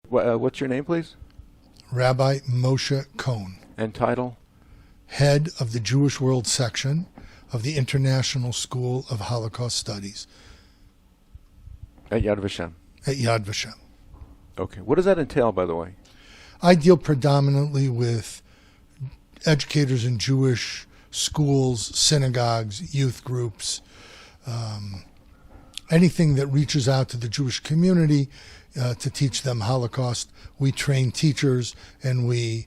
What's your name, please? Rabbi Moshe Cohn. And title? Head of the Jewish World Section of the International School of Holocaust Studies. At Yad Vashem. At Yad Vashem. Okay. What does that entail, by the way? I deal predominantly with educators in Jewish schools, synagogues, youth groups, anything that reaches out to the Jewish community to teach them Holocaust. We train teachers and we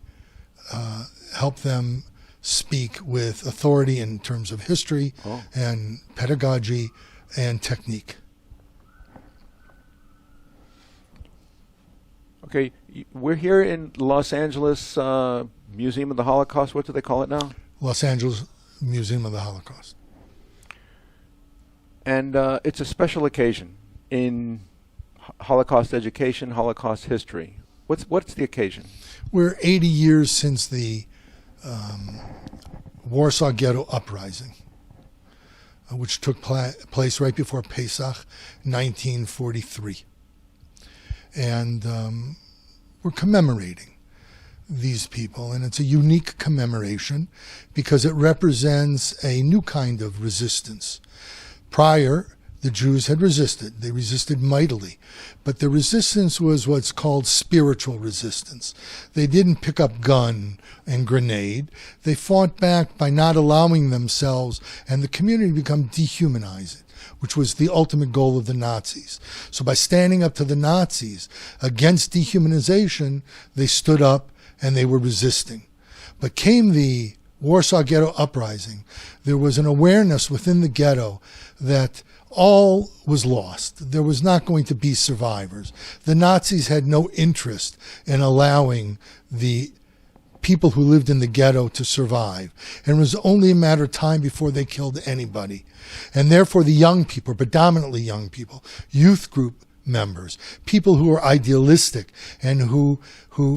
help them speak with authority in terms of history and pedagogy and technique. Okay, we're here in Los Angeles Museum of the Holocaust. What do they call it now? Los Angeles Museum of the Holocaust. And it's a special occasion in Holocaust education, Holocaust history. What's the occasion? We're 80 years since the Warsaw Ghetto Uprising, which took place right before Pesach, 1943. And we're commemorating these people, and it's a unique commemoration because it represents a new kind of resistance. Prior, the Jews had resisted. They resisted mightily. But the resistance was what's called spiritual resistance. They didn't pick up gun and grenade. They fought back by not allowing themselves and the community to become dehumanized, which was the ultimate goal of the Nazis. So by standing up to the Nazis against dehumanization, they stood up and they were resisting. But came the Warsaw Ghetto Uprising. There was an awareness within the ghetto that all was lost. There was not going to be survivors. The Nazis had no interest in allowing the people who lived in the ghetto to survive. And it was only a matter of time before they killed anybody. And therefore the young people, predominantly young people, youth group members, people who were idealistic and who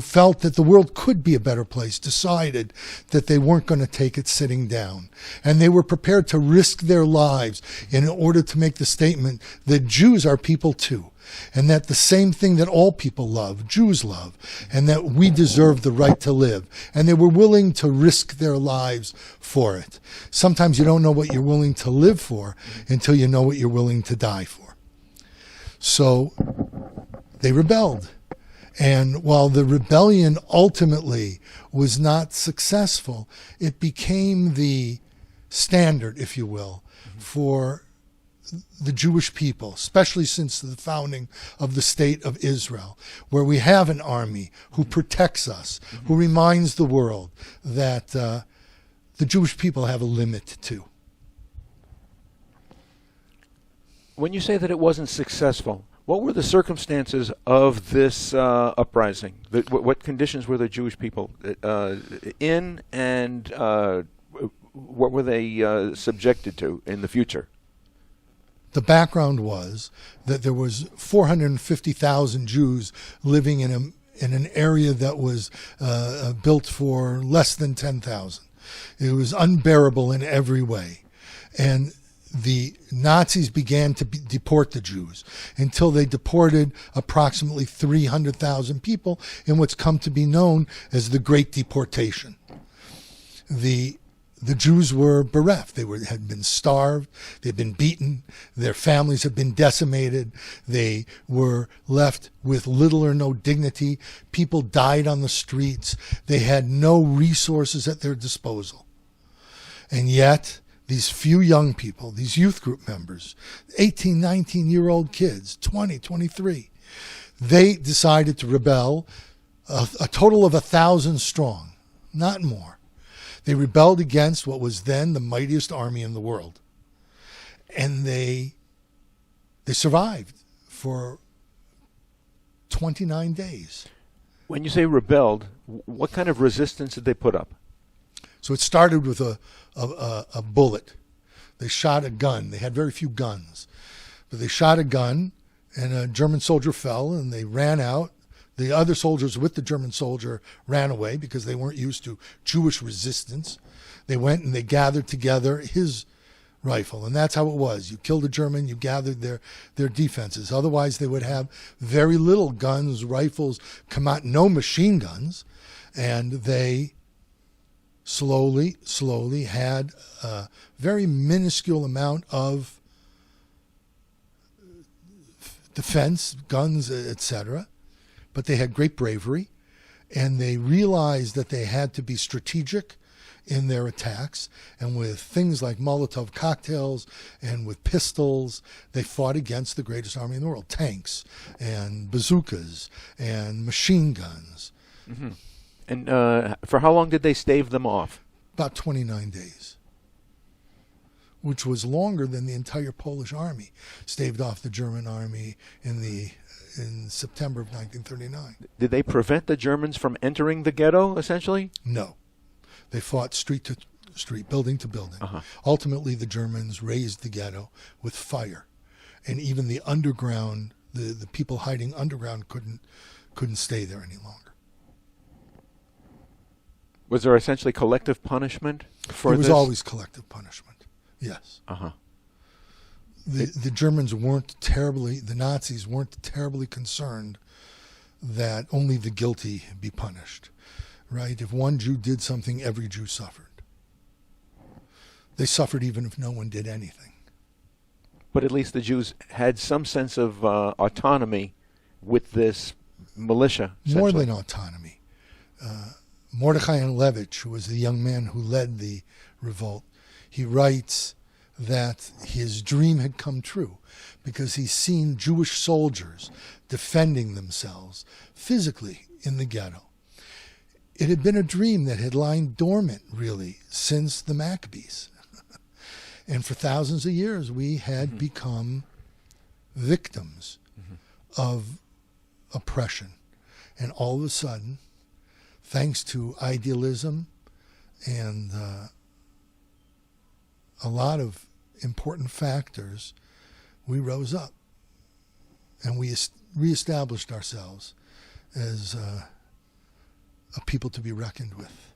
felt that the world could be a better place, decided that they weren't going to take it sitting down. And they were prepared to risk their lives in order to make the statement that Jews are people too, and that the same thing that all people love, Jews love, and that we deserve the right to live. And they were willing to risk their lives for it. Sometimes you don't know what you're willing to live for until you know what you're willing to die for. So they rebelled. And while the rebellion ultimately was not successful, it became the standard, if you will, for the Jewish people, especially since the founding of the State of Israel, where we have an army who protects us, who reminds the world that the Jewish people have a limit too. When you say that it wasn't successful, what were the circumstances of this uprising? What conditions were the Jewish people in, and what were they subjected to in the future? The background was that there was 450,000 Jews living in an area that was built for less than 10,000. It was unbearable in every way. And the Nazis began to deport the Jews until they deported approximately 300,000 people in what's come to be known as the Great Deportation. The Jews were bereft. They had been starved. They'd been beaten. Their families had been decimated. They were left with little or no dignity. People died on the streets. They had no resources at their disposal. And yet, these few young people, these youth group members, 18, 19-year-old kids, 20, 23, they decided to rebel, a total of 1,000 strong, not more. They rebelled against what was then the mightiest army in the world. And they survived for 29 days. When you say rebelled, what kind of resistance did they put up? So it started with a bullet. They shot a gun. They had very few guns. But they shot a gun, and a German soldier fell, and they ran out. The other soldiers with the German soldier ran away because they weren't used to Jewish resistance. They went and they gathered together his rifle. And that's how it was. You killed a German, you gathered their defenses. Otherwise, they would have very little guns, rifles, no machine guns. And they slowly had a very minuscule amount of defense, guns, etc. But they had great bravery, and they realized that they had to be strategic in their attacks. And with things like Molotov cocktails and with pistols, they fought against the greatest army in the world, tanks and bazookas and machine guns. Mm-hmm. And for how long did they stave them off? About 29 days, which was longer than the entire Polish army staved off the German army in September of 1939. Did they prevent the Germans from entering the ghetto, essentially? No. They fought street to street, building to building. Uh-huh. Ultimately, the Germans razed the ghetto with fire. And even the underground, the people hiding underground couldn't stay there any longer. Was there essentially collective punishment for this? There was always collective punishment, yes. Uh-huh. The Germans the Nazis weren't terribly concerned that only the guilty be punished, right? If one Jew did something, every Jew suffered. They suffered even if no one did anything. But at least the Jews had some sense of autonomy with this militia. More than autonomy. Mordechai Anlevich, who was the young man who led the revolt, he writes that his dream had come true because he's seen Jewish soldiers defending themselves physically in the ghetto. It had been a dream that had lain dormant, really, since the Maccabees. And for thousands of years, we had become victims of oppression. And all of a sudden, thanks to idealism and a lot of important factors, we rose up and we reestablished ourselves as a people to be reckoned with.